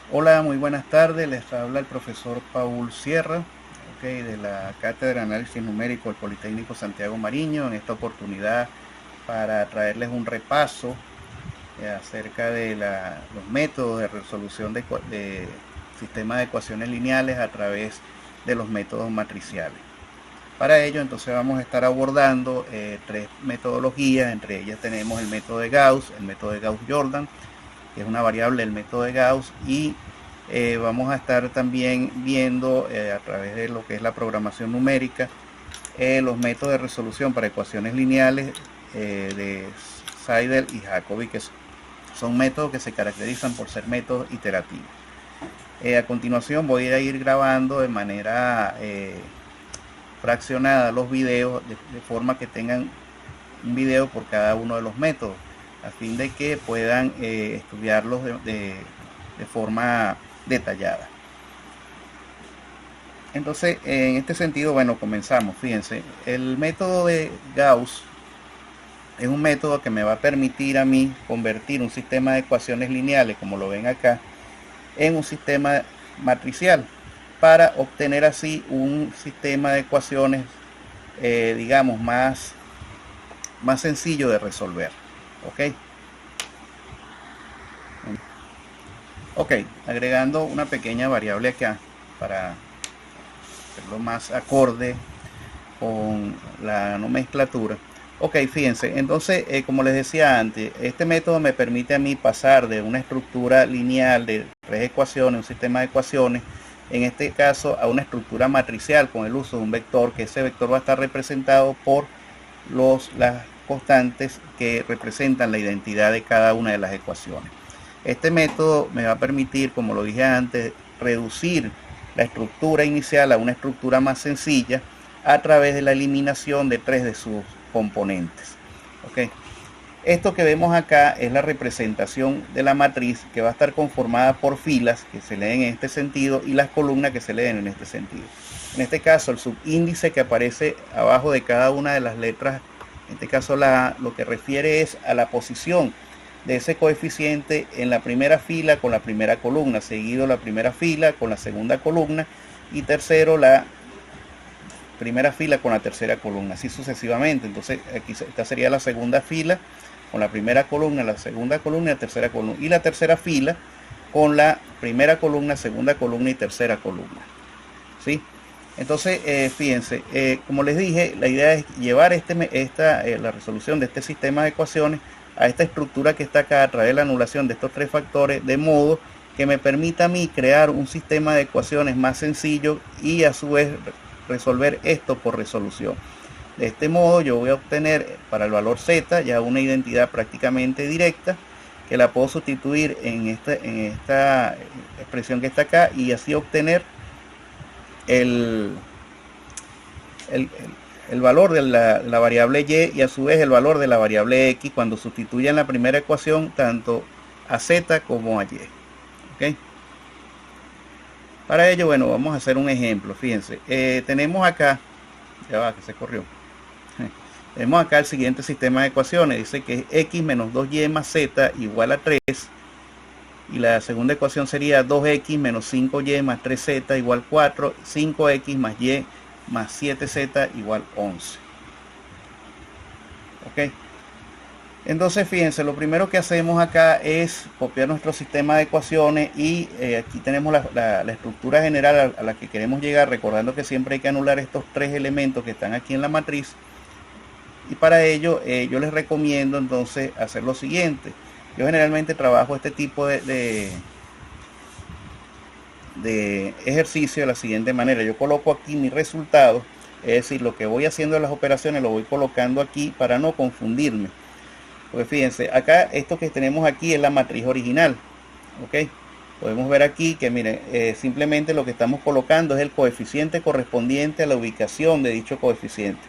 Hola, muy buenas tardes. Les habla el profesor Paul Sierra, de la Cátedra de Análisis Numérico del Politécnico Santiago Mariño. En esta oportunidad para traerles un repaso acerca de los métodos de resolución de sistemas de ecuaciones lineales a través de los métodos matriciales. Para ello, entonces vamos a estar abordando tres metodologías. Entre ellas tenemos el método de Gauss, el método de Gauss-Jordan, que es una variable del método de Gauss, y vamos a estar también viendo a través de lo que es la programación numérica los métodos de resolución para ecuaciones lineales de Seidel y Jacobi, que son métodos que se caracterizan por ser métodos iterativos. A continuación voy a ir grabando de manera fraccionada los videos de forma que tengan un video por cada uno de los métodos, a fin de que puedan estudiarlos de forma detallada. Entonces, en este sentido, bueno, comenzamos. Fíjense, el método de Gauss es un método que me va a permitir a mí convertir un sistema de ecuaciones lineales, como lo ven acá, en un sistema matricial, para obtener así un sistema de ecuaciones, digamos, más sencillo de resolver. Ok, agregando una pequeña variable acá para hacerlo más acorde con la nomenclatura. Ok, fíjense, entonces, como les decía antes, este método me permite a mí pasar de una estructura lineal de tres ecuaciones, un sistema de ecuaciones, en este caso a una estructura matricial con el uso de un vector, que ese vector va a estar representado por las constantes que representan la identidad de cada una de las ecuaciones. Este método me va a permitir, como lo dije antes, reducir la estructura inicial a una estructura más sencilla a través de la eliminación de tres de sus componentes. Esto que vemos acá es la representación de la matriz, que va a estar conformada por filas que se leen en este sentido y las columnas que se leen en este sentido. En este caso, el subíndice que aparece abajo de cada una de las letras, en este caso lo que refiere es a la posición de ese coeficiente en la primera fila con la primera columna, seguido la primera fila con la segunda columna y tercero la primera fila con la tercera columna, así sucesivamente. Entonces aquí esta sería la segunda fila con la primera columna, la segunda columna y la tercera columna, y la tercera fila con la primera columna, segunda columna y tercera columna. ¿Sí? Entonces, fíjense, como les dije, la idea es llevar la resolución de este sistema de ecuaciones a esta estructura que está acá a través de la anulación de estos tres factores, de modo que me permita a mí crear un sistema de ecuaciones más sencillo y a su vez resolver esto por resolución. De este modo yo voy a obtener para el valor z ya una identidad prácticamente directa, que la puedo sustituir en esta expresión que está acá, y así obtener el valor de la variable y a su vez el valor de la variable x cuando sustituyan la primera ecuación tanto a z como a y. Para ello, bueno, vamos a hacer un ejemplo. Fíjense, tenemos acá, ya va que se corrió. Tenemos acá el siguiente sistema de ecuaciones. Dice que es x menos 2y más z igual a 3. Y la segunda ecuación sería 2x menos 5y más 3z igual 4. 5x más y más 7z igual 11. Ok. Entonces, fíjense, lo primero que hacemos acá es copiar nuestro sistema de ecuaciones y aquí tenemos la estructura general a la que queremos llegar, recordando que siempre hay que anular estos tres elementos que están aquí en la matriz. Y para ello yo les recomiendo entonces hacer lo siguiente. Yo generalmente trabajo este tipo de ejercicio de la siguiente manera. Yo coloco aquí mi resultado, es decir, lo que voy haciendo en las operaciones lo voy colocando aquí para no confundirme. Porque fíjense, acá esto que tenemos aquí es la matriz original. Ok, podemos ver aquí que miren, simplemente lo que estamos colocando es el coeficiente correspondiente a la ubicación de dicho coeficiente.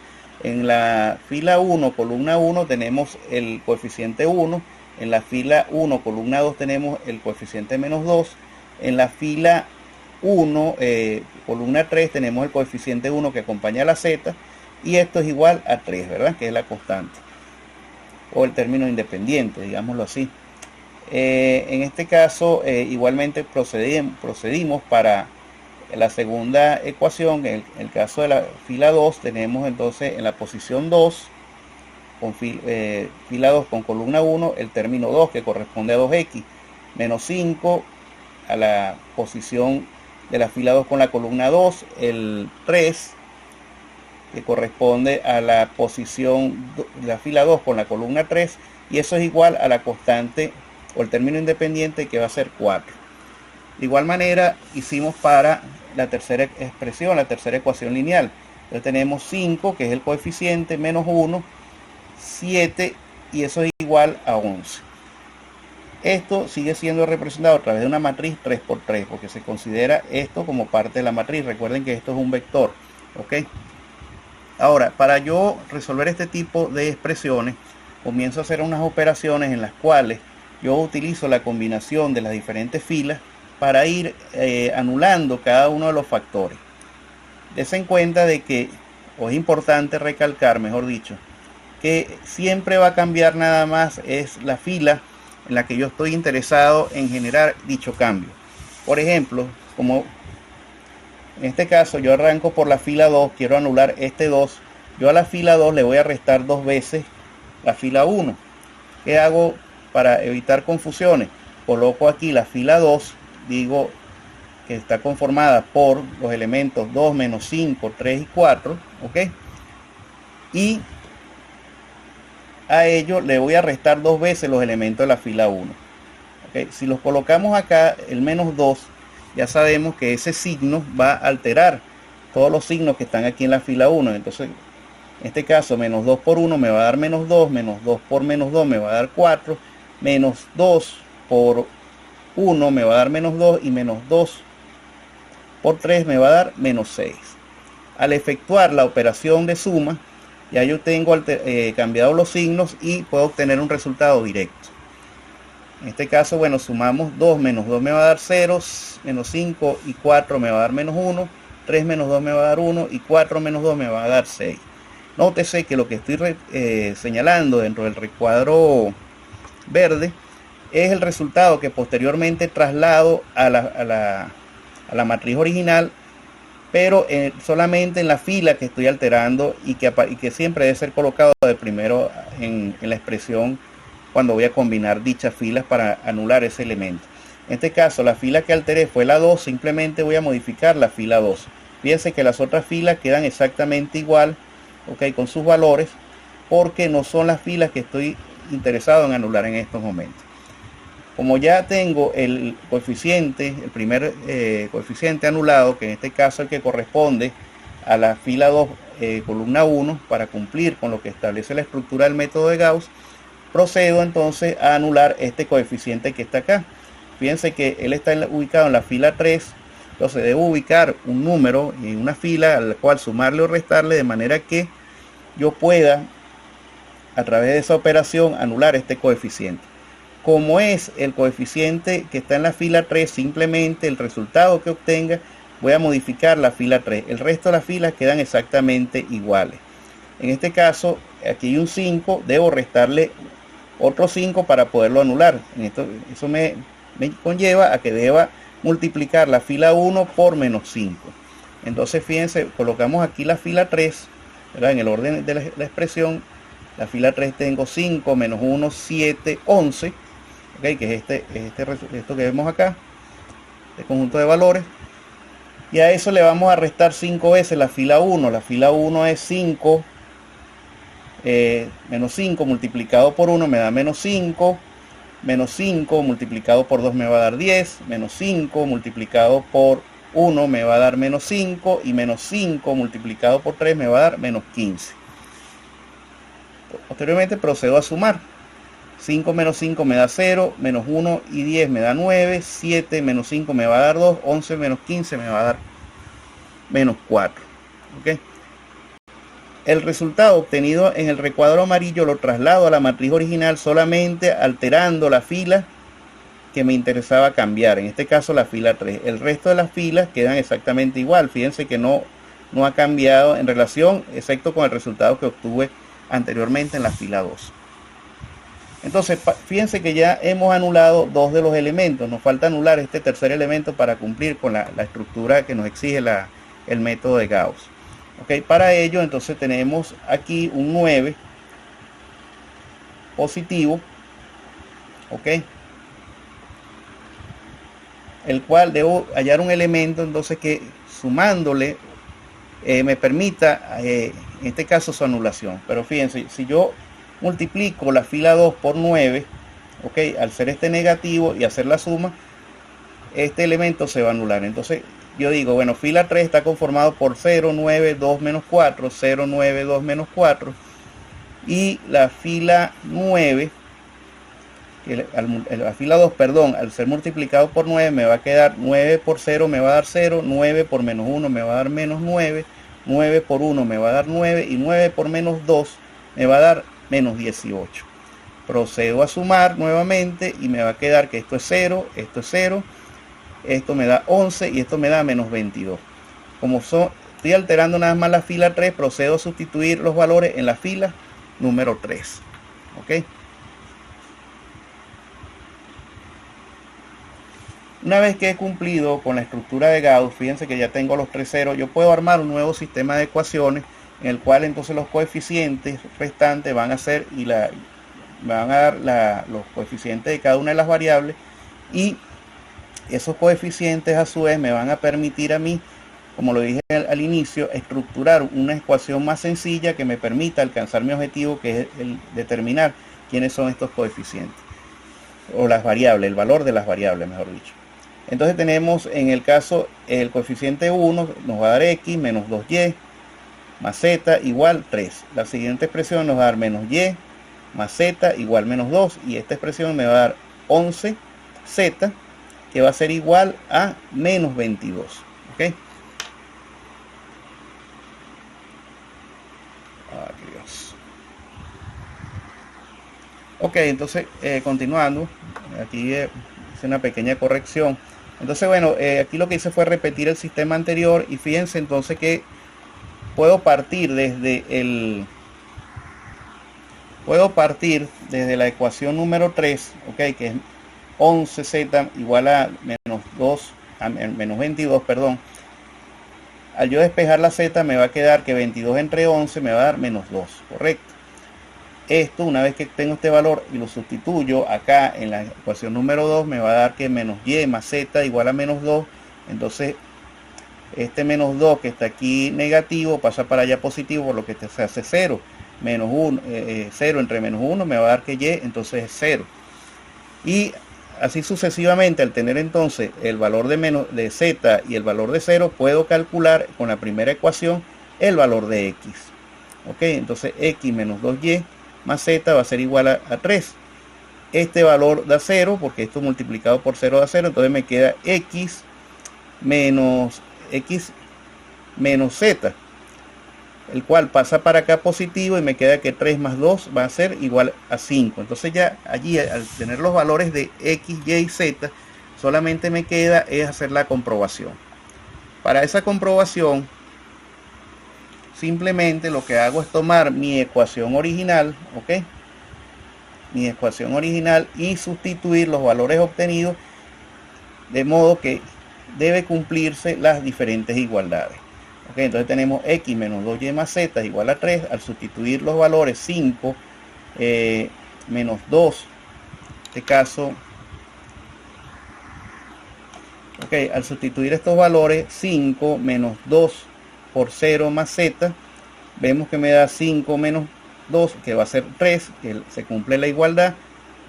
En la fila 1, columna 1, tenemos el coeficiente 1. En la fila 1, columna 2, tenemos el coeficiente menos 2. En la fila 1, columna 3, tenemos el coeficiente 1 que acompaña a la z. Y esto es igual a 3, ¿verdad? Que es la constante. O el término independiente, digámoslo así. En este caso, igualmente procedimos para la segunda ecuación. En el caso de la fila 2, tenemos entonces en la posición 2, con fila 2 con columna 1, el término 2 que corresponde a 2x, menos 5 a la posición de la fila 2 con la columna 2, el 3 que corresponde a la posición de la fila 2 con la columna 3, y eso es igual a la constante o el término independiente, que va a ser 4. De igual manera hicimos para la tercera expresión, la tercera ecuación lineal. Entonces tenemos 5, que es el coeficiente, menos 1, 7, y eso es igual a 11. Esto sigue siendo representado a través de una matriz 3 por 3, porque se considera esto como parte de la matriz. Recuerden que esto es un vector, ¿ok? Ahora, para yo resolver este tipo de expresiones, comienzo a hacer unas operaciones en las cuales yo utilizo la combinación de las diferentes filas para ir anulando cada uno de los factores. Des en cuenta de que, o es importante recalcar, mejor dicho, que siempre va a cambiar nada más es la fila en la que yo estoy interesado en generar dicho cambio. Por ejemplo, como en este caso yo arranco por la fila 2, quiero anular este 2, yo a la fila 2 le voy a restar 2 veces la fila 1. ¿Qué hago para evitar confusiones? Coloco aquí la fila 2, digo que está conformada por los elementos 2, menos 5, 3 y 4, ¿ok? Y a ello le voy a restar 2 veces los elementos de la fila 1. ¿Okay? Si los colocamos acá, el menos 2, ya sabemos que ese signo va a alterar todos los signos que están aquí en la fila 1. Entonces, en este caso, menos 2 por 1 me va a dar menos 2, menos 2 por menos 2 me va a dar 4, menos 2 por 1 me va a dar menos 2, y menos 2 por 3 me va a dar menos 6. Al efectuar la operación de suma, ya yo tengo cambiado los signos y puedo obtener un resultado directo. En este caso, bueno, sumamos 2 menos 2 me va a dar 0, menos 5 y 4 me va a dar menos 1, 3 menos 2 me va a dar 1 y 4 menos 2 me va a dar 6. Nótese que lo que estoy señalando dentro del recuadro verde es el resultado que posteriormente traslado a la matriz original, pero solamente en la fila que estoy alterando y que siempre debe ser colocado de primero en la expresión cuando voy a combinar dichas filas para anular ese elemento. En este caso, la fila que alteré fue la 2, simplemente voy a modificar la fila 2. Fíjense que las otras filas quedan exactamente igual, ¿ok? Con sus valores, porque no son las filas que estoy interesado en anular en estos momentos. Como ya tengo el coeficiente, el primer coeficiente anulado, que en este caso es el que corresponde a la fila 2, columna 1, para cumplir con lo que establece la estructura del método de Gauss, procedo entonces a anular este coeficiente que está acá. Fíjense que él está ubicado en la fila 3, entonces debo ubicar un número en una fila al cual sumarle o restarle, de manera que yo pueda, a través de esa operación, anular este coeficiente. Como es el coeficiente que está en la fila 3, simplemente el resultado que obtenga, voy a modificar la fila 3. El resto de las filas quedan exactamente iguales. En este caso, aquí hay un 5, debo restarle otro 5 para poderlo anular. Eso me conlleva a que deba multiplicar la fila 1 por menos 5. Entonces, fíjense, colocamos aquí la fila 3, ¿verdad? En el orden de la expresión, la fila 3 tengo 5 menos 1, 7, 11. Okay, que es esto que vemos acá, este conjunto de valores, y a eso le vamos a restar 5 veces la fila 1. La fila 1 es 5 menos 5 multiplicado por 1 me da menos 5, menos 5 multiplicado por 2 me va a dar 10, menos 5 multiplicado por 1 me va a dar menos 5, y menos 5 multiplicado por 3 me va a dar menos 15. Posteriormente procedo a sumar. 5 menos 5 me da 0, menos 1 y 10 me da 9, 7 menos 5 me va a dar 2, 11 menos 15 me va a dar menos 4. ¿Okay? El resultado obtenido en el recuadro amarillo lo traslado a la matriz original solamente alterando la fila que me interesaba cambiar, en este caso la fila 3. El resto de las filas quedan exactamente igual. Fíjense que no ha cambiado en relación, excepto con el resultado que obtuve anteriormente en la fila 2. Entonces, fíjense que ya hemos anulado dos de los elementos. Nos falta anular este tercer elemento para cumplir con la estructura que nos exige el método de Gauss. ¿Ok? Para ello, entonces tenemos aquí un 9 positivo. ¿Ok? El cual debo hallar un elemento entonces que sumándole me permita, en este caso, su anulación. Pero fíjense, si yo multiplico la fila 2 por 9, ok, al ser este negativo y hacer la suma, este elemento se va a anular. Entonces yo digo, bueno, fila 3 está conformado por 0, 9, 2 menos 4, 0, 9, 2 menos 4, y la fila 9, la fila 2, perdón, al ser multiplicado por 9 me va a quedar 9 por 0 me va a dar 0, 9 por menos 1 me va a dar menos 9, 9 por 1 me va a dar 9 y 9 por menos 2 me va a dar menos 18. Procedo a sumar nuevamente y me va a quedar que esto es 0, esto me da 11 y esto me da menos 22. Como estoy alterando nada más la fila 3, procedo a sustituir los valores en la fila número 3. ¿Ok? Una vez que he cumplido con la estructura de Gauss, fíjense que ya tengo los tres ceros, yo puedo armar un nuevo sistema de ecuaciones en el cual entonces los coeficientes restantes van a ser me van a dar los coeficientes de cada una de las variables, y esos coeficientes a su vez me van a permitir a mí, como lo dije al inicio, estructurar una ecuación más sencilla que me permita alcanzar mi objetivo, que es el determinar quiénes son estos coeficientes o las variables, el valor de las variables, mejor dicho. Entonces tenemos en el caso el coeficiente 1 nos va a dar x menos 2y más z igual 3. La siguiente expresión nos va a dar menos y más z igual menos 2, y esta expresión me va a dar 11z que va a ser igual a menos 22. ¿Ok? Ay, Dios. Ok, entonces continuando, aquí hice una pequeña corrección. Entonces, bueno, aquí lo que hice fue repetir el sistema anterior, y fíjense entonces que puedo partir desde la ecuación número 3, ok, que es 11z igual a menos 22, perdón. Al yo despejar la z me va a quedar que 22 entre 11 me va a dar menos 2, correcto. Esto, una vez que tengo este valor y lo sustituyo acá en la ecuación número 2, me va a dar que menos y más z igual a menos 2. Entonces este menos 2 que está aquí negativo pasa para allá positivo, por lo que se hace 0. Menos 1, 0 entre menos 1 me va a dar que y entonces es 0. Y así sucesivamente, al tener entonces el valor de z y el valor de 0, puedo calcular con la primera ecuación el valor de x. Ok, entonces x menos 2y más z va a ser igual a 3. Este valor da 0 porque esto multiplicado por 0 da 0, entonces me queda x menos z, el cual pasa para acá positivo, y me queda que 3 más 2 va a ser igual a 5. Entonces ya allí, al tener los valores de x, y y z, solamente me queda es hacer la comprobación. Para esa comprobación, simplemente lo que hago es tomar mi ecuación original, ¿ok? Mi ecuación original, y sustituir los valores obtenidos, de modo que debe cumplirse las diferentes igualdades. ¿Ok? Entonces tenemos x menos 2y más z igual a 3. Al sustituir los valores 5 menos 2, en este caso, ok, al sustituir estos valores 5 menos 2 por 0 más z, vemos que me da 5 menos 2, que va a ser 3, que se cumple la igualdad.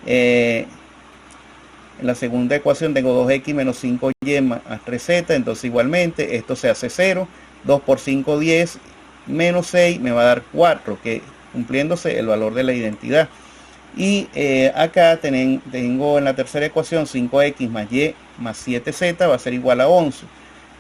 En la segunda ecuación tengo 2x menos 5y más 3z, entonces igualmente esto se hace 0. 2 por 5, 10, menos 6 me va a dar 4, que cumpliéndose el valor de la identidad. Y acá tengo en la tercera ecuación 5x más y más 7z va a ser igual a 11.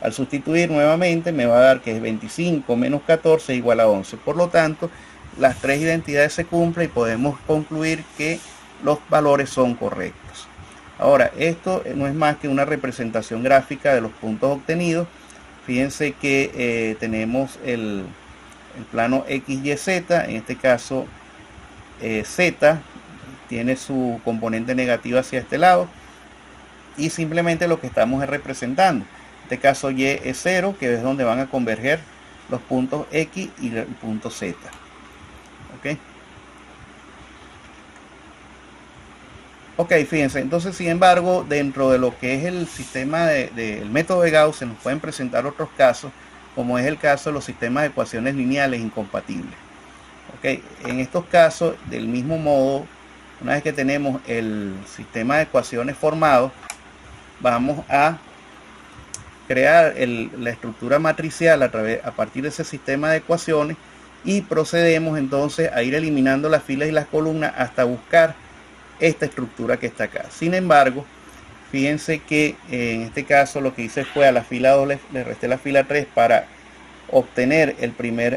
Al sustituir nuevamente me va a dar que es 25 menos 14 igual a 11. Por lo tanto, las tres identidades se cumplen y podemos concluir que los valores son correctos. Ahora, esto no es más que una representación gráfica de los puntos obtenidos. Fíjense que tenemos el plano x, y, z. En este caso z tiene su componente negativa hacia este lado, y simplemente lo que estamos es representando. En este caso y es 0, que es donde van a converger los puntos X y el punto Z. Ok. Ok, fíjense, entonces sin embargo, dentro de lo que es el sistema del método de Gauss, se nos pueden presentar otros casos, como es el caso de los sistemas de ecuaciones lineales incompatibles. Ok, en estos casos, del mismo modo, una vez que tenemos el sistema de ecuaciones formado, vamos a crear la estructura matricial a partir de ese sistema de ecuaciones, y procedemos entonces a ir eliminando las filas y las columnas hasta buscar esta estructura que está acá. Sin embargo, fíjense que en este caso lo que hice fue a la fila 2 le resté la fila 3 para obtener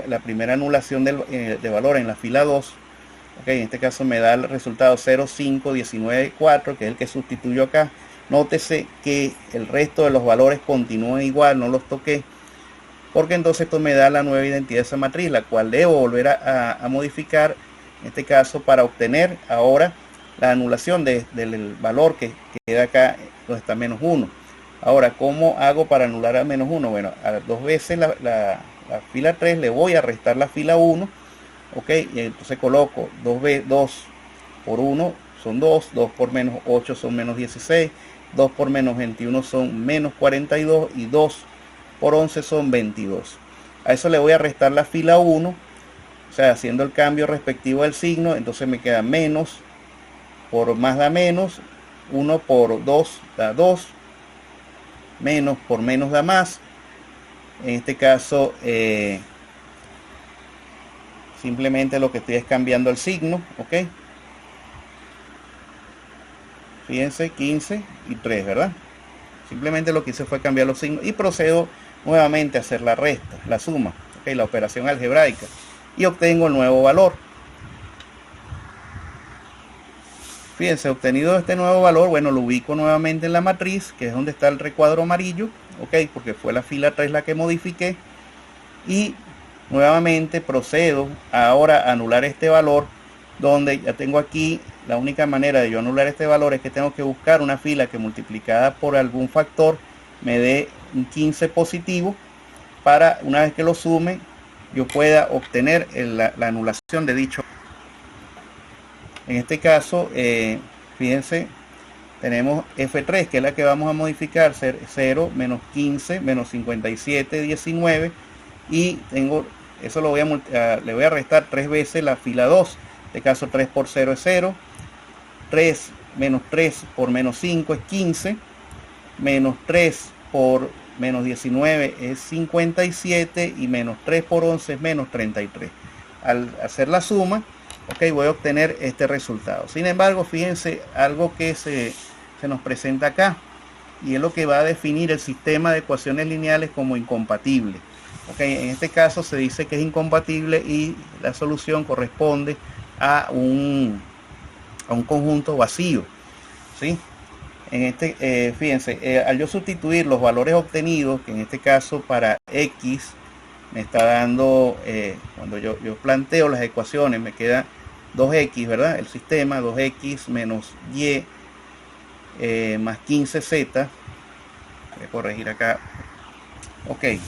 la primera anulación de valor en la fila 2. Okay, en este caso me da el resultado 0, 5, 19, 4, que es el que sustituyo acá. Nótese que el resto de los valores continúan igual, no los toqué, porque entonces esto me da la nueva identidad de esa matriz, la cual debo volver a modificar, en este caso para obtener ahora la anulación del valor que queda acá, donde está menos 1. Ahora, ¿cómo hago para anular a menos 1? Bueno, a dos veces la fila 3 le voy a restar la fila 1, ok, y entonces coloco 2 por 1 son 2, 2 por menos 8 son menos 16, 2 por menos 21 son menos 42, y 2 por 11 son 22. A eso le voy a restar la fila 1, o sea, haciendo el cambio respectivo del signo, entonces me queda menos por más da menos, 1 por 2 da 2, menos por menos da más. En este caso simplemente lo que estoy es cambiando el signo, ok. Fíjense, 15 y 3, ¿verdad? Simplemente lo que hice fue cambiar los signos y procedo nuevamente a hacer la resta, la suma, ok, la operación algebraica, y obtengo el nuevo valor. Fíjense, obtenido este nuevo valor, bueno, lo ubico nuevamente en la matriz, que es donde está el recuadro amarillo, ok, porque fue la fila 3 la que modifiqué, y nuevamente procedo ahora a anular este valor, donde ya tengo aquí, la única manera de yo anular este valor es que tengo que buscar una fila que multiplicada por algún factor me dé un 15 positivo, para una vez que lo sume yo pueda obtener la anulación de dicho. En este caso, fíjense, tenemos F3, que es la que vamos a modificar, ser 0, menos 15, menos 57, 19, y tengo, eso lo voy le voy a restar 3 veces la fila 2, en este caso 3 por 0 es 0, 3 menos 3 por menos 5 es 15, menos 3 por menos 19 es 57, y menos 3 por 11 es menos 33. Al hacer la suma, ok, voy a obtener este resultado. Sin embargo, fíjense algo que se nos presenta acá, y es lo que va a definir el sistema de ecuaciones lineales como incompatible. Ok, en este caso se dice que es incompatible y la solución corresponde a un conjunto vacío, ¿sí? En este, fíjense, al yo sustituir los valores obtenidos, que en este caso para X me está dando, cuando yo planteo las ecuaciones, me queda 2x, ¿verdad? El sistema 2x menos y más 15z. Voy a corregir acá. Ok,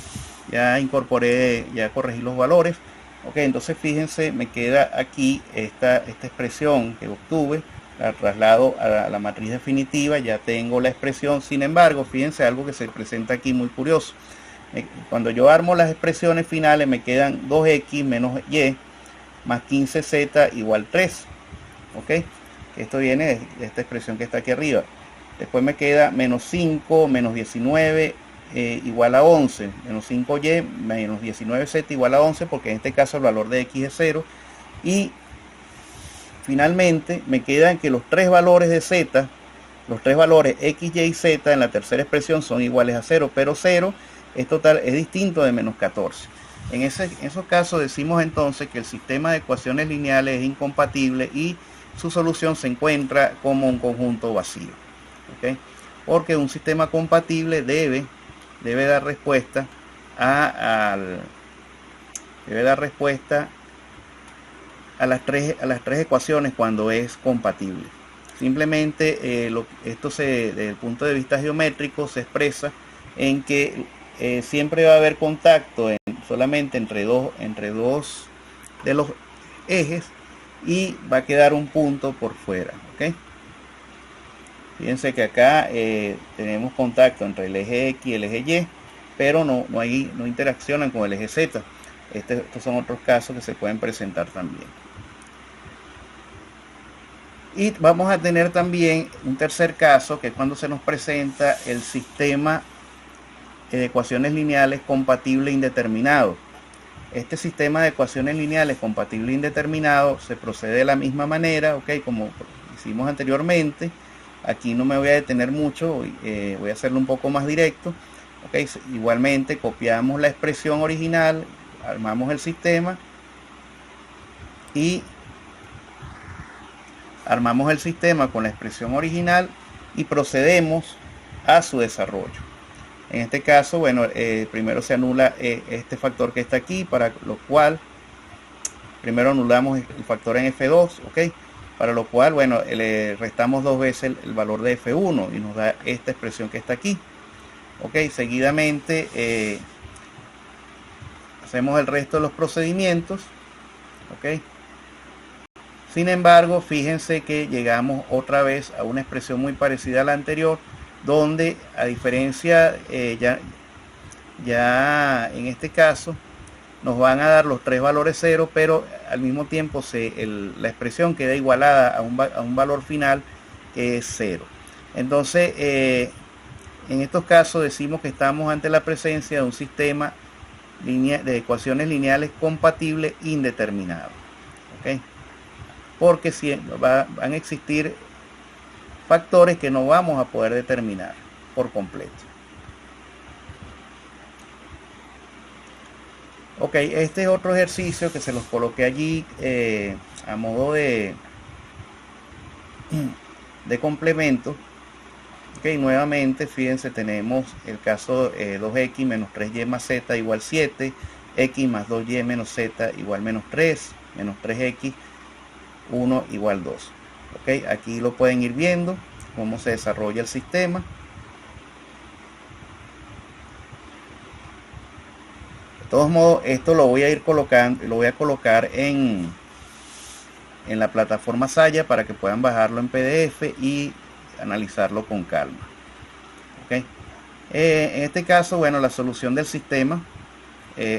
ya incorporé, ya corregí los valores. Ok, entonces fíjense, me queda aquí esta expresión que obtuve, la traslado a la matriz definitiva, ya tengo la expresión. Sin embargo, fíjense algo que se presenta aquí muy curioso. Cuando yo armo las expresiones finales me quedan 2x menos y más 15z igual 3. Ok, esto viene de esta expresión que está aquí arriba. Después me queda menos 5 menos 19 igual a 11, menos 5y menos 19z igual a 11, porque en este caso el valor de x es 0. Y finalmente me quedan que los tres valores de z, los tres valores x, y z en la tercera expresión son iguales a 0, pero 0 es distinto de menos 14. En esos casos decimos entonces que el sistema de ecuaciones lineales es incompatible y su solución se encuentra como un conjunto vacío. ¿Okay? Porque un sistema compatible debe dar respuesta a las tres ecuaciones cuando es compatible. Simplemente esto desde el punto de vista geométrico se expresa en que siempre va a haber contacto solamente entre dos de los ejes y va a quedar un punto por fuera, ¿ok? Fíjense que acá tenemos contacto entre el eje X y el eje Y, pero no interaccionan con el eje Z. Estos son otros casos que se pueden presentar también. Y vamos a tener también un tercer caso, que es cuando se nos presenta el sistema de ecuaciones lineales compatible indeterminado. Este sistema de ecuaciones lineales compatible indeterminado se procede de la misma manera, ¿ok? Como hicimos anteriormente. Aquí no me voy a detener mucho, voy a hacerlo un poco más directo. ¿Ok? Igualmente copiamos la expresión original, armamos el sistema y armamos el sistema con la expresión original y procedemos a su desarrollo. En este caso, bueno, primero se anula este factor que está aquí, para lo cual primero anulamos el factor en F2, ¿ok? Para lo cual, bueno, le restamos dos veces el valor de F1 y nos da esta expresión que está aquí. Ok, seguidamente hacemos el resto de los procedimientos. Ok. Sin embargo, fíjense que llegamos otra vez a una expresión muy parecida a la anterior, donde a diferencia, ya en este caso, nos van a dar los tres valores cero, pero al mismo tiempo la expresión queda igualada a un valor final que es cero. Entonces, en estos casos decimos que estamos ante la presencia de un sistema de ecuaciones lineales compatible indeterminado. ¿Okay? Porque van a existir factores que no vamos a poder determinar por completo. Ok, este es otro ejercicio que se los coloqué allí a modo de complemento. Ok, nuevamente fíjense, tenemos el caso 2x menos 3y más z igual 7, x más 2y menos z igual menos 3, menos 3x 1 igual 2. Ok, aquí lo pueden ir viendo cómo se desarrolla el sistema. De todos modos, esto lo voy a ir colocando, lo voy a colocar en la plataforma Saya para que puedan bajarlo en PDF y analizarlo con calma. ¿Okay? En este caso, bueno, la solución del sistema,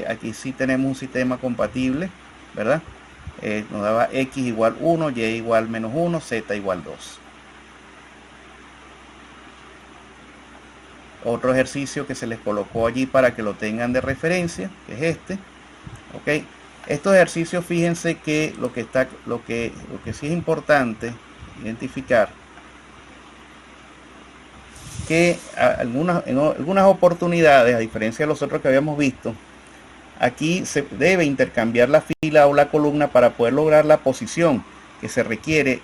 aquí sí tenemos un sistema compatible, ¿verdad? Nos daba x igual 1, y igual menos 1, z igual 2. Otro ejercicio que se les colocó allí para que lo tengan de referencia, que es este. ¿Ok? Estos ejercicios, fíjense que lo que sí es importante identificar, que en algunas oportunidades, a diferencia de los otros que habíamos visto, aquí se debe intercambiar la fila o la columna para poder lograr la posición que se requiere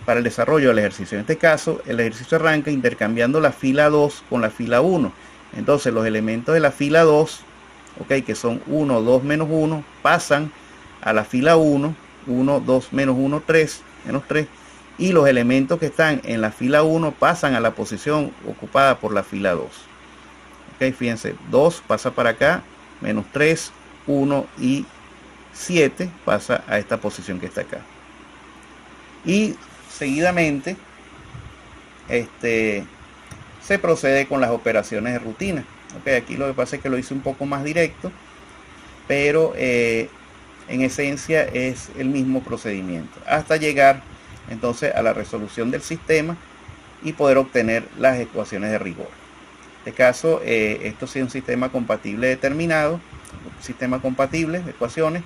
para el desarrollo del ejercicio. En este caso, el ejercicio arranca intercambiando la fila 2 con la fila 1. Entonces, los elementos de la fila 2, ok, que son 1, 2, menos 1, pasan a la fila 1, 1, 2, menos 1, 3, menos 3, y los elementos que están en la fila 1 pasan a la posición ocupada por la fila 2. Ok, fíjense, 2 pasa para acá, menos 3, 1 y 7 pasa a esta posición que está acá. Y seguidamente se procede con las operaciones de rutina. Okay, aquí lo que pasa es que lo hice un poco más directo, pero en esencia es el mismo procedimiento hasta llegar entonces a la resolución del sistema y poder obtener las ecuaciones de rigor. En este caso, esto sí es un sistema compatible determinado, un sistema compatible de ecuaciones.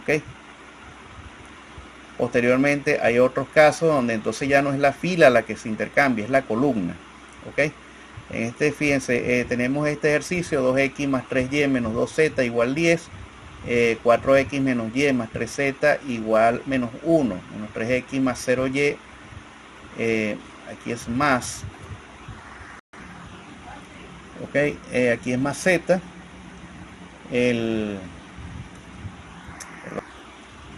¿Okay? Posteriormente hay otros casos donde entonces ya no es la fila la que se intercambia, es la columna. ¿Ok? En este, fíjense, tenemos este ejercicio, 2x más 3y menos 2z igual 10, 4x menos y más 3z igual menos 1, menos 3x más 0y, aquí es más, ok, aquí es más z,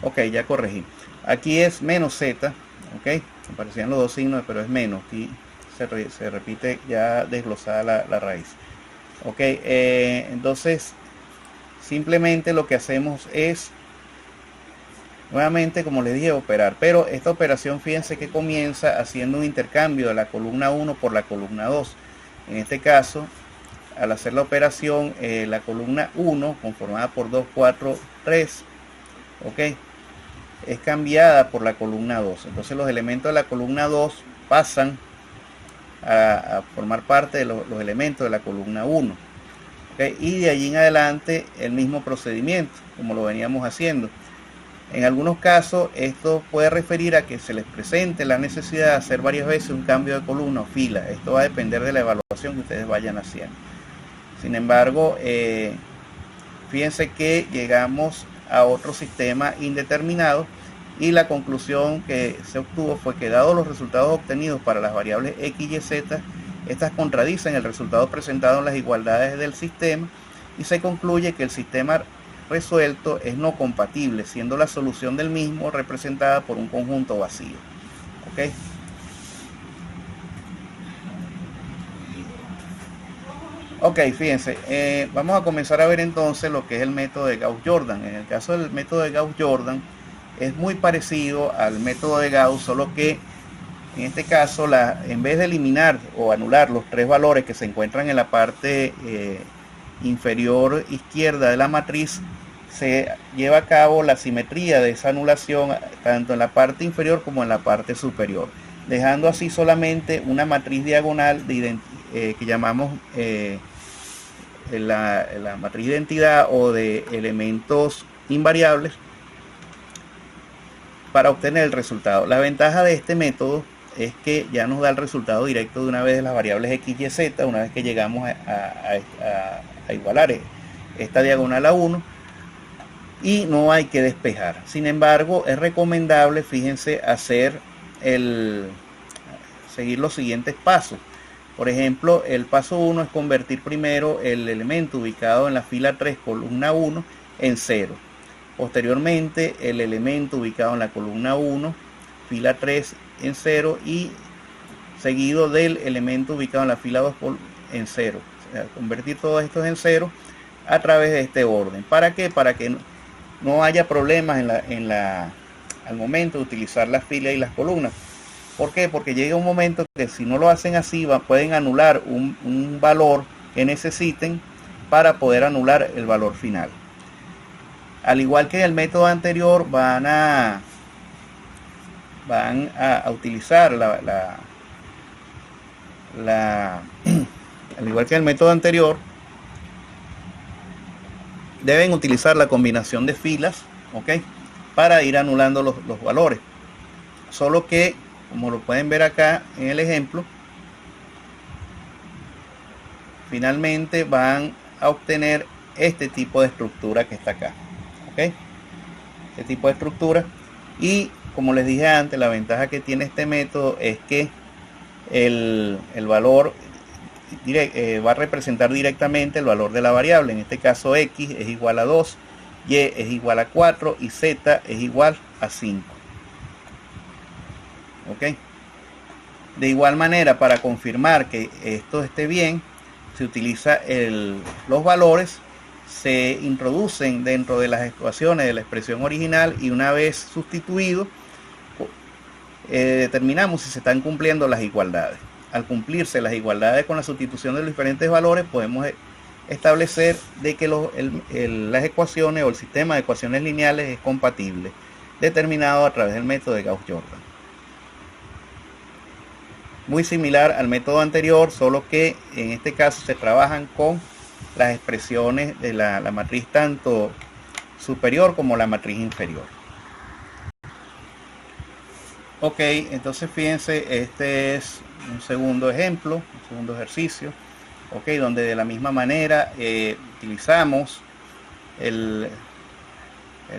ok, Ok, ya corregí. Aquí es menos z, ok, aparecían los dos signos, pero es menos. Aquí se repite ya desglosada la raíz. Ok, entonces simplemente lo que hacemos es, nuevamente, como les dije, operar. Pero esta operación, fíjense que comienza haciendo un intercambio de la columna 1 por la columna 2. En este caso, al hacer la operación, la columna 1, conformada por 2, 4, 3, ok, es cambiada por la columna 2. Entonces los elementos de la columna 2 pasan a formar parte de los elementos de la columna 1. ¿Okay? Y de allí en adelante el mismo procedimiento, como lo veníamos haciendo. En algunos casos esto puede referir a que se les presente la necesidad de hacer varias veces un cambio de columna o fila. Esto va a depender de la evaluación que ustedes vayan haciendo. Sin embargo, fíjense que llegamos a otro sistema indeterminado y la conclusión que se obtuvo fue que, dados los resultados obtenidos para las variables x y z, estas contradicen el resultado presentado en las igualdades del sistema, y se concluye que el sistema resuelto es no compatible, siendo la solución del mismo representada por un conjunto vacío. ¿Okay? Ok, fíjense, vamos a comenzar a ver entonces lo que es el método de Gauss-Jordan. En el caso del método de Gauss-Jordan es muy parecido al método de Gauss, solo que en este caso, en vez de eliminar o anular los tres valores que se encuentran en la parte inferior izquierda de la matriz, se lleva a cabo la simetría de esa anulación tanto en la parte inferior como en la parte superior, dejando así solamente una matriz diagonal que llamamos la matriz de identidad o de elementos invariables para obtener el resultado. La ventaja de este método es que ya nos da el resultado directo de una vez de las variables x, y, z, una vez que llegamos a igualar esta diagonal a 1, y no hay que despejar. Sin embargo, es recomendable, fíjense, seguir los siguientes pasos. Por ejemplo, el paso 1 es convertir primero el elemento ubicado en la fila 3, columna 1, en 0. Posteriormente, el elemento ubicado en la columna 1, fila 3, en 0, y seguido del elemento ubicado en la fila 2 en 0. O sea, convertir todos estos en 0 a través de este orden. ¿Para qué? Para que no haya problemas al momento de utilizar las filas y las columnas. ¿Por qué? Porque llega un momento que si no lo hacen así, pueden anular un valor que necesiten para poder anular el valor final. Al igual que en el método anterior, van a utilizar al igual que en el método anterior, deben utilizar la combinación de filas, ¿ok?, para ir anulando los valores. Solo que, como lo pueden ver acá en el ejemplo, finalmente van a obtener este tipo de estructura que está acá, ¿ok? Este tipo de estructura. Y como les dije antes, la ventaja que tiene este método es que el valor va a representar directamente el valor de la variable. En este caso, x es igual a 2, y es igual a 4 y z es igual a 5. ¿Ok? De igual manera, para confirmar que esto esté bien, se utiliza los valores, se introducen dentro de las ecuaciones de la expresión original, y una vez sustituido, determinamos si se están cumpliendo las igualdades. Al cumplirse las igualdades con la sustitución de los diferentes valores, podemos establecer de que las ecuaciones o el sistema de ecuaciones lineales es compatible, determinado a través del método de Gauss-Jordan. Muy similar al método anterior, solo que en este caso se trabajan con las expresiones de la matriz tanto superior como la matriz inferior. Ok, entonces fíjense, este es un segundo ejemplo, un segundo ejercicio, ok, donde de la misma manera utilizamos el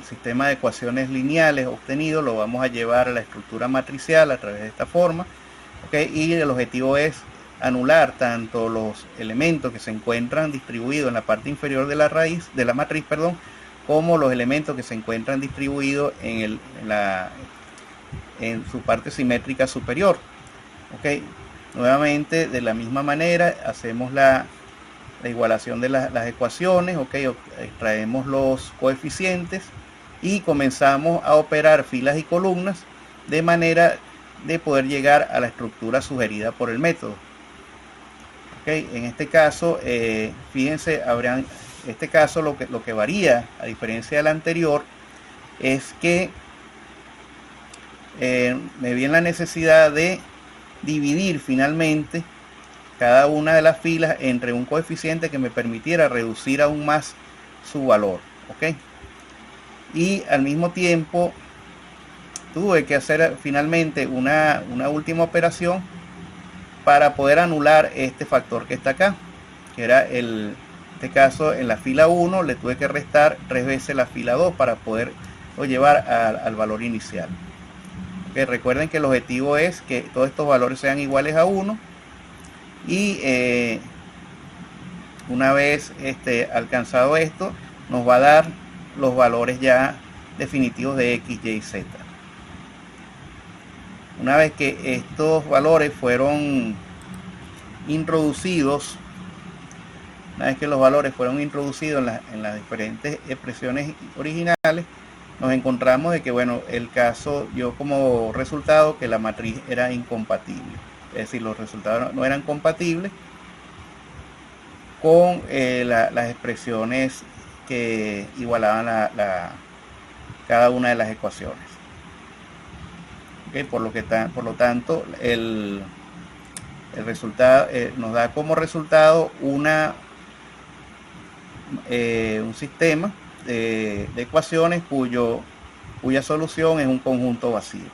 sistema de ecuaciones lineales obtenido, lo vamos a llevar a la estructura matricial a través de esta forma. Okay, y el objetivo es anular tanto los elementos que se encuentran distribuidos en la parte inferior de la raíz de la matriz, como los elementos que se encuentran distribuidos en su parte simétrica superior. Ok, nuevamente de la misma manera hacemos la igualación de las ecuaciones. Ok, extraemos los coeficientes y comenzamos a operar filas y columnas de manera de poder llegar a la estructura sugerida por el método. Okay, en este caso, fíjense, este caso lo que varía, a diferencia del anterior, es que me viene la necesidad de dividir finalmente cada una de las filas entre un coeficiente que me permitiera reducir aún más su valor. ¿Ok? Y al mismo tiempo tuve que hacer finalmente una última operación para poder anular este factor que está acá, que era en este caso en la fila 1 le tuve que restar 3 veces la fila 2 para poder llevar al valor inicial. Okay, recuerden que el objetivo es que todos estos valores sean iguales a 1 y una vez alcanzado esto nos va a dar los valores ya definitivos de x, y, z. Una vez que estos valores fueron introducidos, en las diferentes expresiones originales, nos encontramos de que, bueno, el caso dio como resultado que la matriz era incompatible. Es decir, los resultados no eran compatibles con las expresiones que igualaban cada una de las ecuaciones. Okay, por lo tanto, el resultado nos da como resultado un sistema de ecuaciones cuya solución es un conjunto vacío.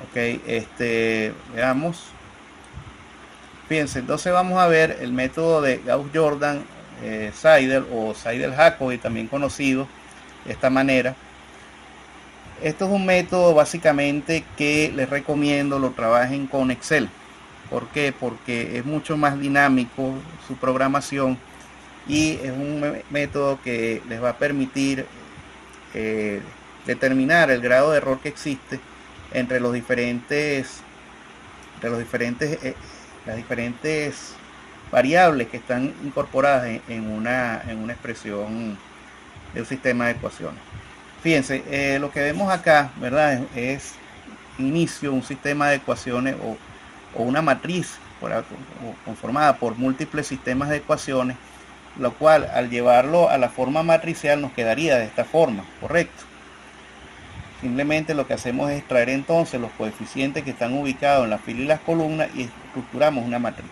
Ok, veamos. Fíjense, entonces vamos a ver el método de Gauss-Jordan, Seidel o Seidel-Jacobi, también conocido de esta manera. Esto es un método básicamente que les recomiendo lo trabajen con Excel. ¿Por qué? Porque es mucho más dinámico su programación y es un método que les va a permitir determinar el grado de error que existe entre las diferentes variables que están incorporadas en una expresión de un sistema de ecuaciones. Fíjense, lo que vemos acá, ¿verdad? Es inicio un sistema de ecuaciones o una matriz conformada por múltiples sistemas de ecuaciones, lo cual al llevarlo a la forma matricial nos quedaría de esta forma, ¿correcto? Simplemente lo que hacemos es extraer entonces los coeficientes que están ubicados en la fila y las columnas y estructuramos una matriz.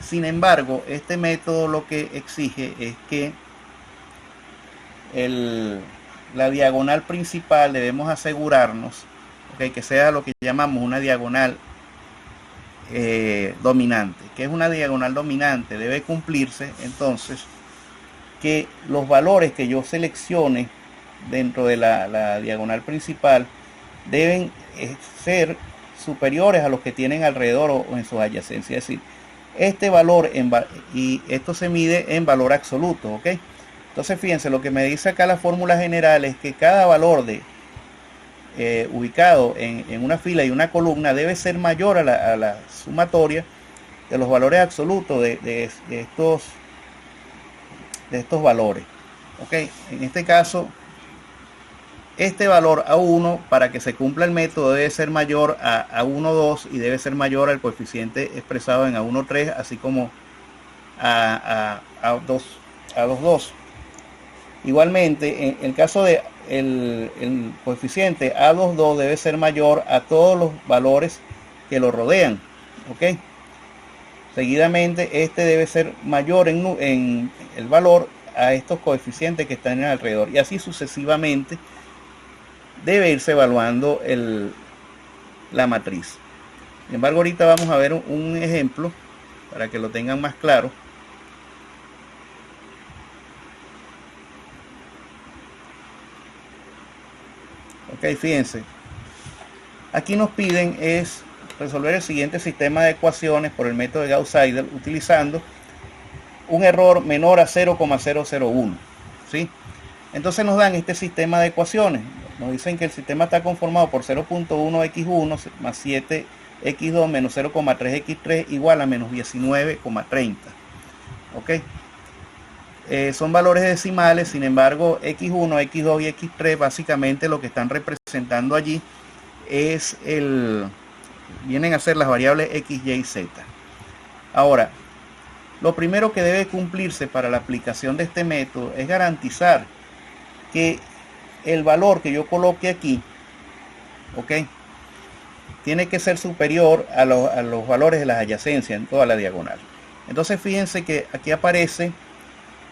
Sin embargo, este método lo que exige es que la diagonal principal debemos asegurarnos, okay, que sea lo que llamamos una diagonal dominante. ¿Qué es una diagonal dominante? Debe cumplirse entonces que los valores que yo seleccione dentro de la diagonal principal deben ser superiores a los que tienen alrededor o en sus adyacencias. Es decir, este valor y esto se mide en valor absoluto, ¿ok? Entonces fíjense, lo que me dice acá la fórmula general es que cada valor ubicado en una fila y una columna debe ser mayor a la sumatoria de los valores absolutos de estos valores, ¿ok? En este caso, este valor A1, para que se cumpla el método, debe ser mayor a A1,2 y debe ser mayor al coeficiente expresado en A1,3, así como a A2,2. Igualmente, en el caso de el coeficiente A2,2 debe ser mayor a todos los valores que lo rodean, ¿ok? Seguidamente, este debe ser mayor en el valor a estos coeficientes que están alrededor, y así sucesivamente debe irse evaluando la matriz. Sin embargo, ahorita vamos a ver un ejemplo para que lo tengan más claro. Ok, fíjense, aquí nos piden es resolver el siguiente sistema de ecuaciones por el método de Gauss-Seidel utilizando un error menor a 0,001, ¿sí? Entonces nos dan este sistema de ecuaciones. Nos dicen que el sistema está conformado por 0.1x1 más 7x2 menos 0,3x3 igual a menos 19,30. ¿Ok? Son valores decimales, sin embargo, x1, x2 y x3 básicamente lo que están representando allí es vienen a ser las variables x, y, z. Ahora, lo primero que debe cumplirse para la aplicación de este método es garantizar que el valor que yo coloque aquí, ¿ok?, tiene que ser superior a los valores de las adyacencias en toda la diagonal. Entonces fíjense que aquí aparece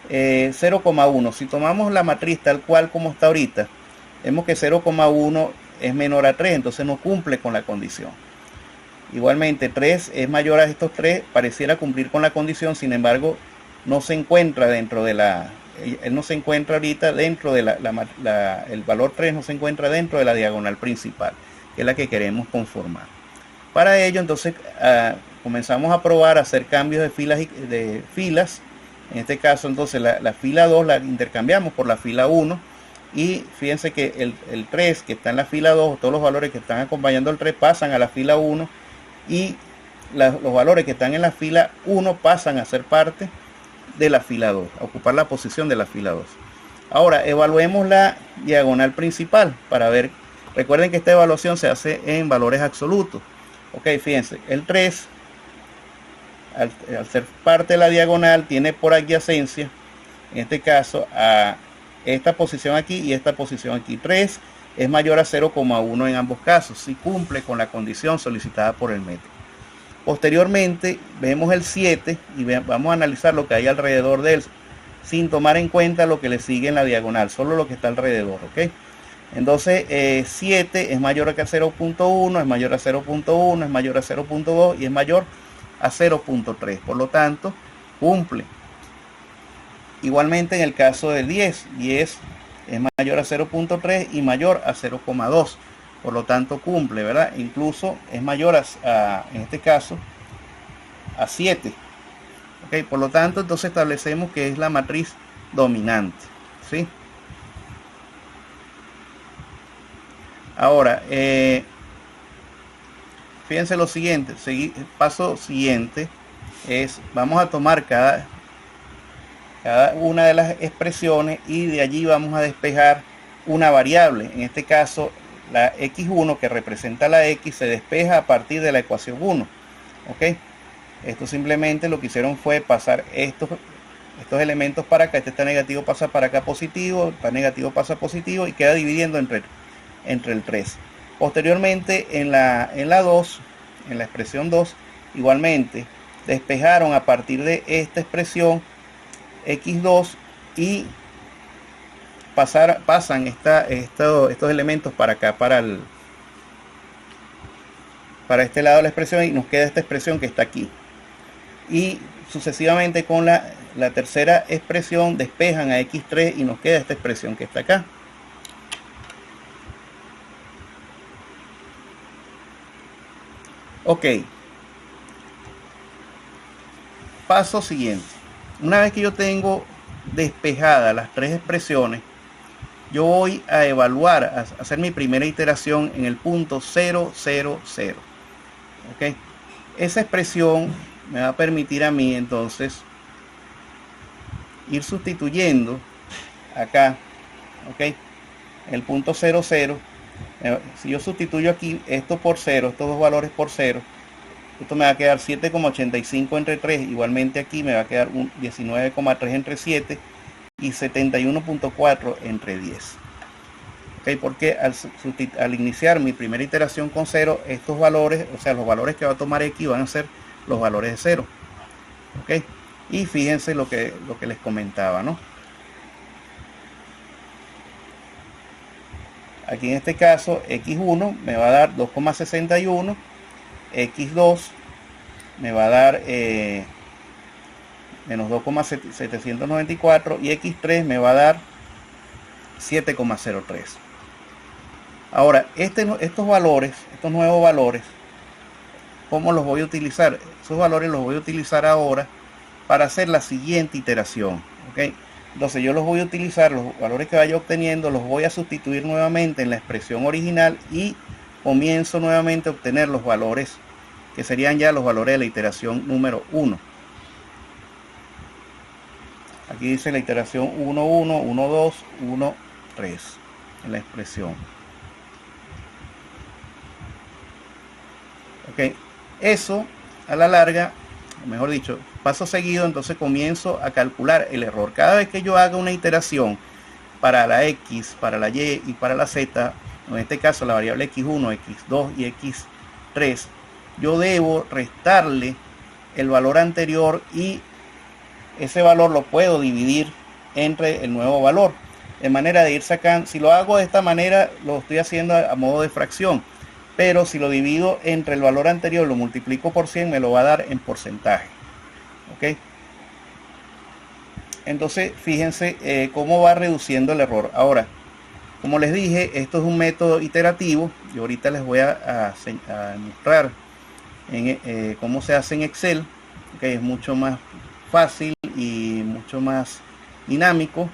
0,1. Si tomamos la matriz tal cual como está ahorita, vemos que 0,1 es menor a 3, entonces no cumple con la condición. Igualmente 3 es mayor a estos 3, pareciera cumplir con la condición, sin embargo no se encuentra dentro de él no se encuentra ahorita dentro de el valor 3 no se encuentra dentro de la diagonal principal, que es la que queremos conformar. Para ello entonces comenzamos a probar a hacer cambios de filas. En este caso entonces la fila 2 la intercambiamos por la fila 1 y fíjense que el 3 que está en la fila 2, todos los valores que están acompañando el 3 pasan a la fila 1 y los valores que están en la fila 1 pasan a ser parte de la fila 2, a ocupar la posición de la fila 2. Ahora evaluemos la diagonal principal para ver. Recuerden que esta evaluación se hace en valores absolutos. Ok, fíjense, el 3 al ser parte de la diagonal tiene por adyacencia, en este caso, a esta posición aquí y esta posición aquí. 3 es mayor a 0,1 en ambos casos, si cumple con la condición solicitada por el método. Posteriormente vemos el 7 y vamos a analizar lo que hay alrededor de él, sin tomar en cuenta lo que le sigue en la diagonal, solo lo que está alrededor. ¿Ok? Entonces 7 es mayor a 0.1, es mayor a 0.1, es mayor a 0.2 y es mayor a 0.3. Por lo tanto, cumple. Igualmente en el caso del 10 es mayor a 0.3 y mayor a 0,2. Por lo tanto, cumple, ¿verdad? Incluso es mayor en este caso, a 7. ¿Ok? Por lo tanto, entonces establecemos que es la matriz dominante. ¿Sí? Ahora, fíjense lo siguiente, el paso siguiente es, vamos a tomar cada una de las expresiones y de allí vamos a despejar una variable. En este caso, la x1 que representa la x se despeja a partir de la ecuación 1. ¿Ok? Esto simplemente lo que hicieron fue pasar estos elementos para acá. Este está negativo, pasa para acá positivo, está negativo, pasa positivo y queda dividiendo entre el 3. Posteriormente en la expresión 2, igualmente despejaron a partir de esta expresión x2 y pasan estos elementos para acá, para este lado de la expresión, y nos queda esta expresión que está aquí. Y sucesivamente con la tercera expresión despejan a x3 y nos queda esta expresión que está acá. Ok, paso siguiente. Una vez que yo tengo despejadas las tres expresiones, yo voy a evaluar, a hacer mi primera iteración en el punto 0, 0, 0. Ok, esa expresión me va a permitir a mí entonces ir sustituyendo acá, ok, el punto 0, 0. Si yo sustituyo aquí esto por 0, estos dos valores por 0, esto me va a quedar 7,85 entre 3. Igualmente aquí me va a quedar 19,3 entre 7 y 71,4 entre 10. ¿Okay? Porque al iniciar mi primera iteración con 0, estos valores, o sea, los valores que va a tomar x van a ser los valores de 0. ¿Okay? Y fíjense lo que les comentaba, ¿no? Aquí en este caso x1 me va a dar 2,61, x2 me va a dar menos 2,794 y x3 me va a dar 7,03. Ahora estos valores, estos nuevos valores, ¿cómo los voy a utilizar? Esos valores los voy a utilizar ahora para hacer la siguiente iteración, ¿ok? Entonces yo los voy a utilizar, los valores que vaya obteniendo los voy a sustituir nuevamente en la expresión original y comienzo nuevamente a obtener los valores que serían ya los valores de la iteración número 1. Aquí dice la iteración 1, 1, 1, 2, 1, 3 en la expresión. Ok, eso a la larga, mejor dicho, paso seguido, entonces comienzo a calcular el error. Cada vez que yo haga una iteración para la X, para la Y y para la Z, en este caso la variable X1, X2 y X3, yo debo restarle el valor anterior y ese valor lo puedo dividir entre el nuevo valor, de manera de ir sacando. Si lo hago de esta manera, lo estoy haciendo a modo de fracción, pero si lo divido entre el valor anterior, lo multiplico por 100, me lo va a dar en porcentaje. ¿Ok? Entonces, fíjense cómo va reduciendo el error. Ahora, como les dije, esto es un método iterativo. Yo ahorita les voy a mostrar cómo se hace en Excel. Okay, es mucho más fácil y mucho más dinámico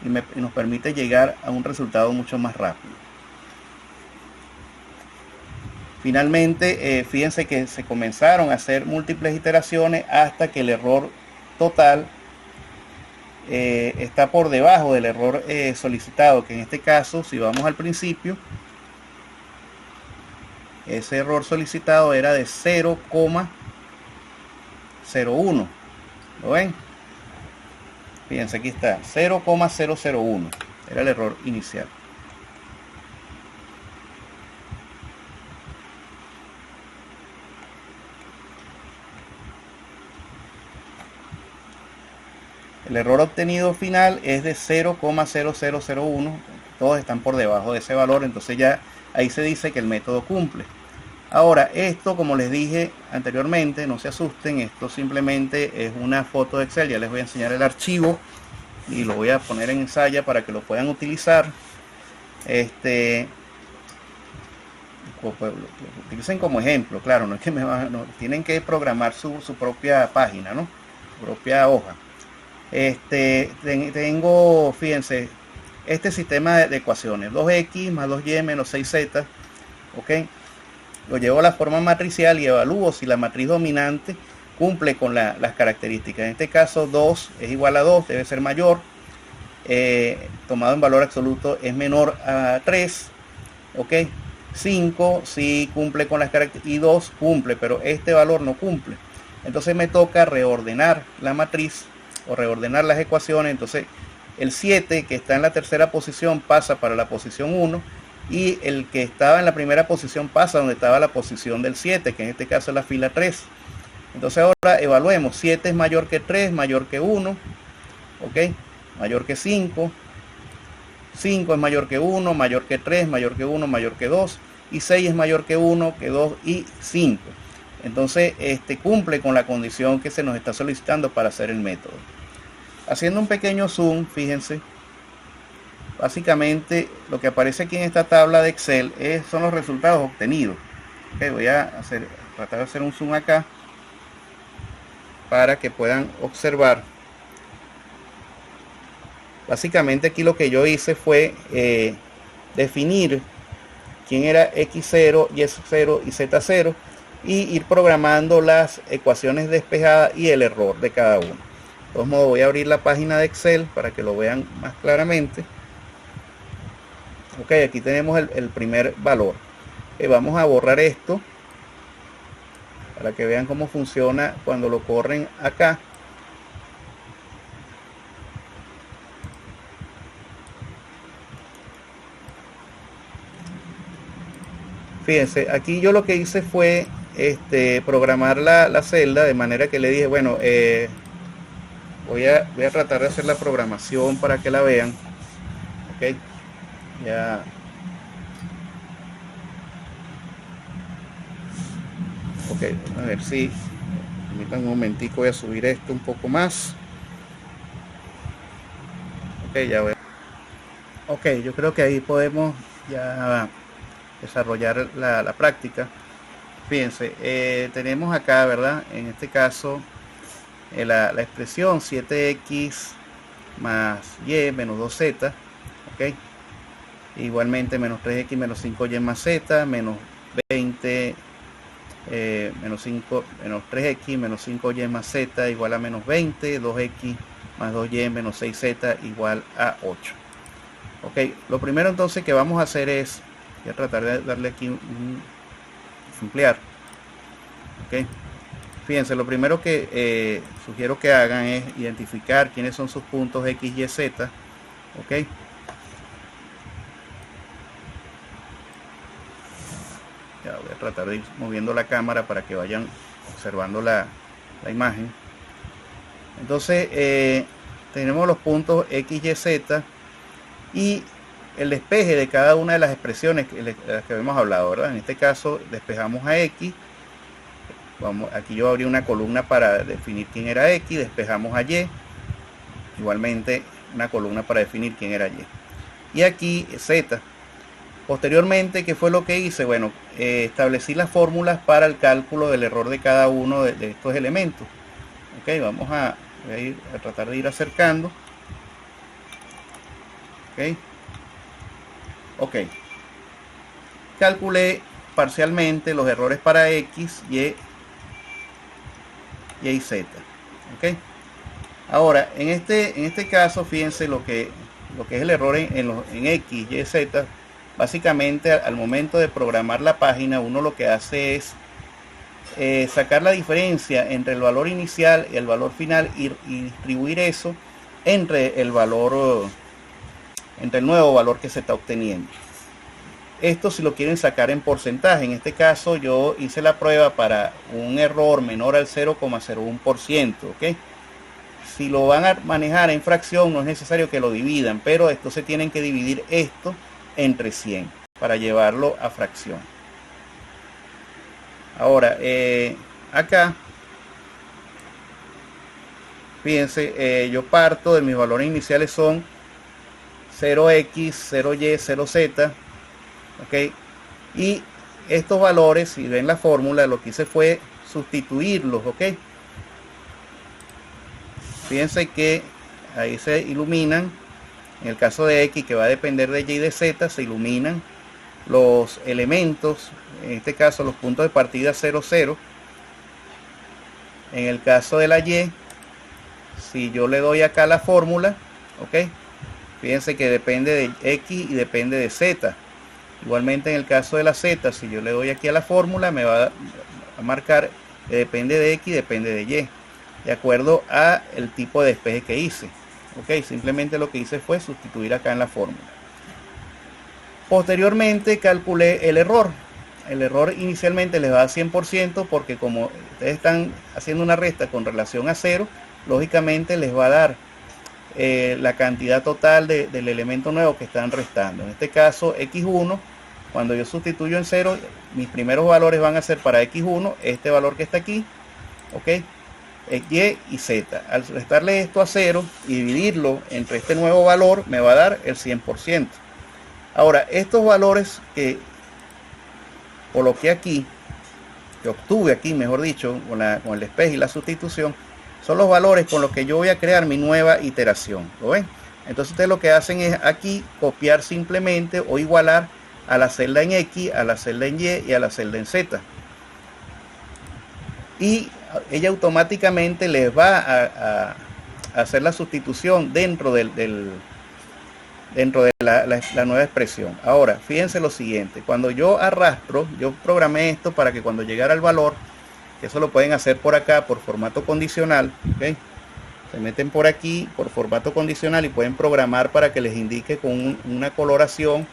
y nos permite llegar a un resultado mucho más rápido. Finalmente, fíjense que se comenzaron a hacer múltiples iteraciones hasta que el error total está por debajo del error solicitado, que en este caso, si vamos al principio, ese error solicitado era de 0,01. ¿Lo ven? Fíjense, aquí está 0,001 era el error inicial. El error obtenido final es de 0,0001. Todos están por debajo de ese valor, entonces ya ahí se dice que el método cumple. Ahora, esto, como les dije anteriormente, no se asusten, esto simplemente es una foto de Excel. Ya les voy a enseñar el archivo y lo voy a poner en ensaya para que lo puedan utilizar. Lo utilicen como ejemplo, claro, no es que no, tienen que programar su propia página, ¿no? Su propia hoja. Tengo, fíjense, este sistema de ecuaciones, 2x más 2y menos 6z, ok, lo llevo a la forma matricial y evalúo si la matriz dominante cumple con las características. En este caso 2 es igual a 2, debe ser mayor, tomado en valor absoluto es menor a 3, ok, 5 sí cumple con las características y 2 cumple, pero este valor no cumple. Entonces me toca reordenar la matriz o reordenar las ecuaciones. Entonces el 7 que está en la tercera posición pasa para la posición 1 y el que estaba en la primera posición pasa donde estaba la posición del 7, que en este caso es la fila 3. Entonces ahora evaluemos: 7 es mayor que 3, mayor que 1, ok, mayor que 5, 5 es mayor que 1, mayor que 3, mayor que 1, mayor que 2, y 6 es mayor que 1, que 2 y 5. Entonces cumple con la condición que se nos está solicitando para hacer el método. Haciendo un pequeño zoom, fíjense, básicamente lo que aparece aquí en esta tabla de Excel son los resultados obtenidos. Okay, voy a tratar de hacer un zoom acá para que puedan observar. Básicamente aquí lo que yo hice fue definir quién era X0, Y0 y Z0 y ir programando las ecuaciones despejadas y el error de cada uno. De todos modos, voy a abrir la página de Excel para que lo vean más claramente. Ok, aquí tenemos el primer valor. Vamos a borrar esto para que vean cómo funciona cuando lo corren acá. Fíjense, aquí yo lo que hice fue programar la celda de manera que le dije, bueno, voy a tratar de hacer la programación para que la vean. Ok, ya. Ok, a ver si permítanme un momentico, voy a subir esto un poco más. Ok, ya voy. Ok, yo creo que ahí podemos ya desarrollar la práctica. Fíjense, tenemos acá, ¿verdad? En este caso, la expresión 7x más y menos 2z, ¿ok? Igualmente menos 3x menos 5y más z, menos 20, menos 5, menos 3x menos 5y más z igual a menos 20, 2x más 2y menos 6z igual a 8. Ok, lo primero entonces que vamos a hacer es, voy a tratar de darle aquí un ampliar. Ok, fíjense, lo primero que sugiero que hagan es identificar quiénes son sus puntos x, y, z. Ok, ya voy a tratar de ir moviendo la cámara para que vayan observando la imagen. Entonces tenemos los puntos x, y, z y el despeje de cada una de las expresiones de las que hemos hablado, ¿verdad? En este caso despejamos a x. Aquí yo abrí una columna para definir quién era x, despejamos a y, igualmente una columna para definir quién era y. Y aquí z. Posteriormente, ¿qué fue lo que hice? Bueno, establecí las fórmulas para el cálculo del error de cada uno de estos elementos. Ok, voy a ir a tratar de ir acercando. Ok. Calculé parcialmente los errores para x, y z. Ok. Ahora, en este caso, fíjense lo que es el error en x, y, z. Básicamente, al momento de programar la página, uno lo que hace es sacar la diferencia entre el valor inicial y el valor final y distribuir eso entre el nuevo valor que se está obteniendo. Esto si lo quieren sacar en porcentaje. En este caso yo hice la prueba para un error menor al 0,01%. ¿ok? Si lo van a manejar en fracción no es necesario que lo dividan, pero esto se tienen que dividir esto entre 100 para llevarlo a fracción. Ahora, acá, fíjense, yo parto de mis valores iniciales son 0x, 0y, 0z. Ok, y estos valores, si ven la fórmula, lo que hice fue sustituirlos. Ok, fíjense que ahí se iluminan. En el caso de x, que va a depender de y y de z, se iluminan los elementos, en este caso los puntos de partida 0, 0. En el caso de la y, si yo le doy acá la fórmula, ok, fíjense que depende de x y depende de z. Igualmente en el caso de la z, si yo le doy aquí a la fórmula, me va a marcar que depende de x y depende de y, de acuerdo a el tipo de despeje que hice. Ok, simplemente lo que hice fue sustituir acá en la fórmula. Posteriormente calculé el error. El error inicialmente les va a 100% porque como ustedes están haciendo una resta con relación a 0, lógicamente les va a dar la cantidad total del elemento nuevo que están restando. En este caso x1, cuando yo sustituyo en 0, mis primeros valores van a ser para x1, este valor que está aquí, ok, y y z. Al restarle esto a 0 y dividirlo entre este nuevo valor, me va a dar el 100%. Ahora, estos valores que coloqué aquí, que obtuve aquí, mejor dicho, con el despeje y la sustitución, son los valores con los que yo voy a crear mi nueva iteración. ¿Lo ven? Entonces ustedes lo que hacen es aquí copiar simplemente o igualar a la celda en X, a la celda en Y y a la celda en Z. Y ella automáticamente les va a hacer la sustitución dentro de la nueva expresión. Ahora, fíjense lo siguiente. Cuando yo arrastro, yo programé esto para que cuando llegara el valor, que eso lo pueden hacer por acá, por formato condicional, ¿okay? Se meten por aquí, por formato condicional y pueden programar para que les indique con una coloración,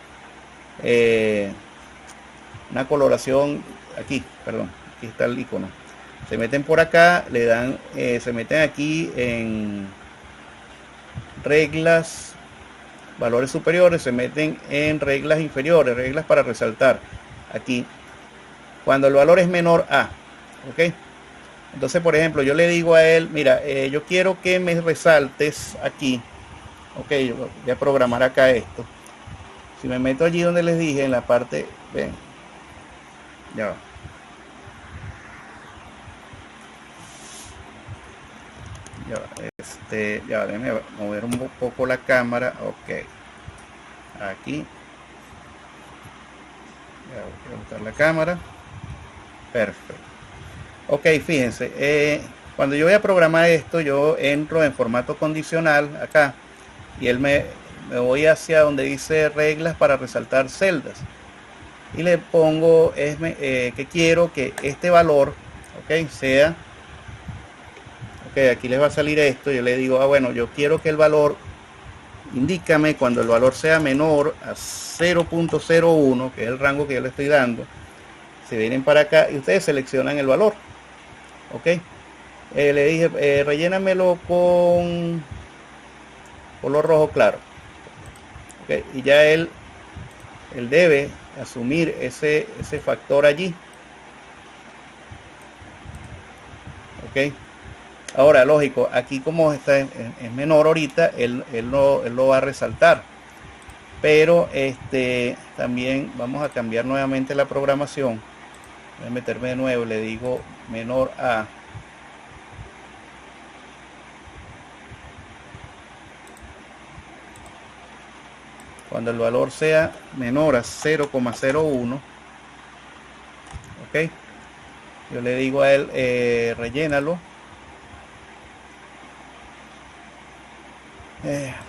aquí, perdón, aquí está el icono. Se meten por acá, le dan, se meten aquí en reglas, valores superiores, se meten en reglas inferiores, reglas para resaltar, aquí, cuando el valor es menor a, ok. Entonces, por ejemplo, yo le digo a él, mira, yo quiero que me resaltes aquí, ok, yo voy a programar acá esto. Si me meto allí donde les dije, en la parte, ven, ya va. Ya, déjame mover un poco la cámara. Ok, aquí ya voy a buscar la cámara. Perfecto. Ok, fíjense, cuando yo voy a programar esto, yo entro en formato condicional acá y me voy hacia donde dice reglas para resaltar celdas y le pongo que quiero que este valor, ok, sea, ok, aquí les va a salir esto. Yo le digo, bueno, yo quiero que el valor, indícame cuando el valor sea menor a 0.01, que es el rango que yo le estoy dando. Se vienen para acá y ustedes seleccionan el valor, ok. Le dije, rellénamelo con color rojo claro, okay. Y ya él debe asumir ese factor allí, ok. Ahora, lógico, aquí como está es menor ahorita, él lo va a resaltar, pero también vamos a cambiar nuevamente la programación. Voy a meterme de nuevo, le digo menor a, cuando el valor sea menor a 0,01, ok, yo le digo a él, rellénalo,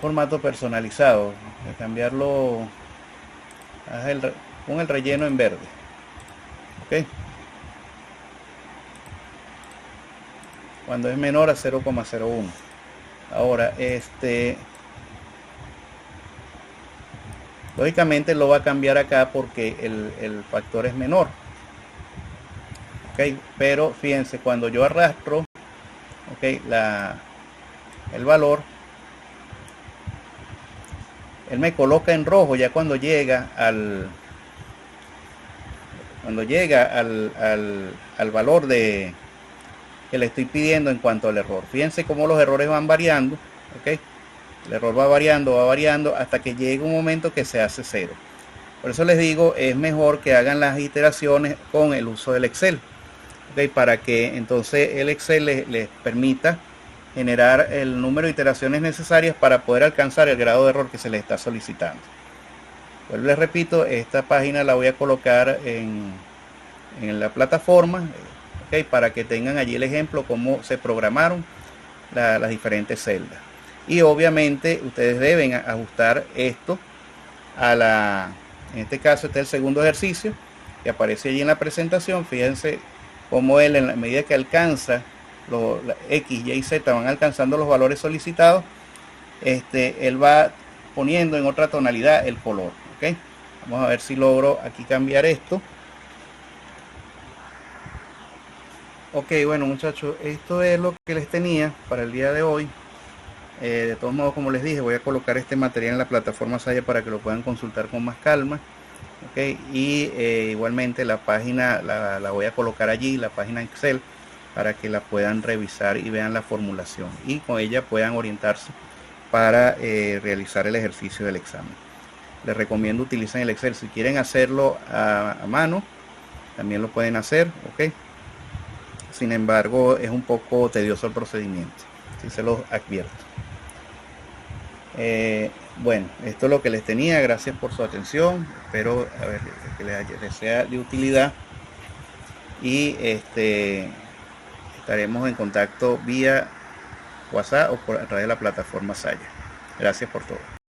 formato personalizado, de cambiarlo, con el relleno en verde, ok, cuando es menor a 0,01. Ahora lógicamente lo va a cambiar acá porque el factor es menor, ok, pero fíjense, cuando yo arrastro, ok, el valor, él me coloca en rojo ya cuando llega al valor que le estoy pidiendo en cuanto al error. Fíjense cómo los errores van variando, ok, el error va variando hasta que llega un momento que se hace cero. Por eso les digo, es mejor que hagan las iteraciones con el uso del Excel, okay, para que entonces el Excel les permita generar el número de iteraciones necesarias para poder alcanzar el grado de error que se les está solicitando. Pues les repito, esta página la voy a colocar en la plataforma, okay, para que tengan allí el ejemplo cómo se programaron las diferentes celdas. Y obviamente ustedes deben ajustar esto en este caso este es el segundo ejercicio que aparece allí en la presentación. Fíjense cómo él, en la medida que alcanza X, Y y Z van alcanzando los valores solicitados, él va poniendo en otra tonalidad el color, ¿ok? Vamos a ver si logro aquí cambiar esto. Ok, bueno muchachos, esto es lo que les tenía para el día de hoy. De todos modos, como les dije, voy a colocar este material en la plataforma Saya para que lo puedan consultar con más calma, okay. Y igualmente la página la voy a colocar allí, la página Excel, para que la puedan revisar y vean la formulación y con ella puedan orientarse para realizar el ejercicio del examen. Les recomiendo utilicen el Excel. Si quieren hacerlo a mano, también lo pueden hacer, ok. Sin embargo, es un poco tedioso el procedimiento, si se los advierto. Bueno, esto es lo que les tenía. Gracias por su atención. Espero que les sea de utilidad. Y estaremos en contacto vía WhatsApp o a través de la plataforma Saya. Gracias por todo.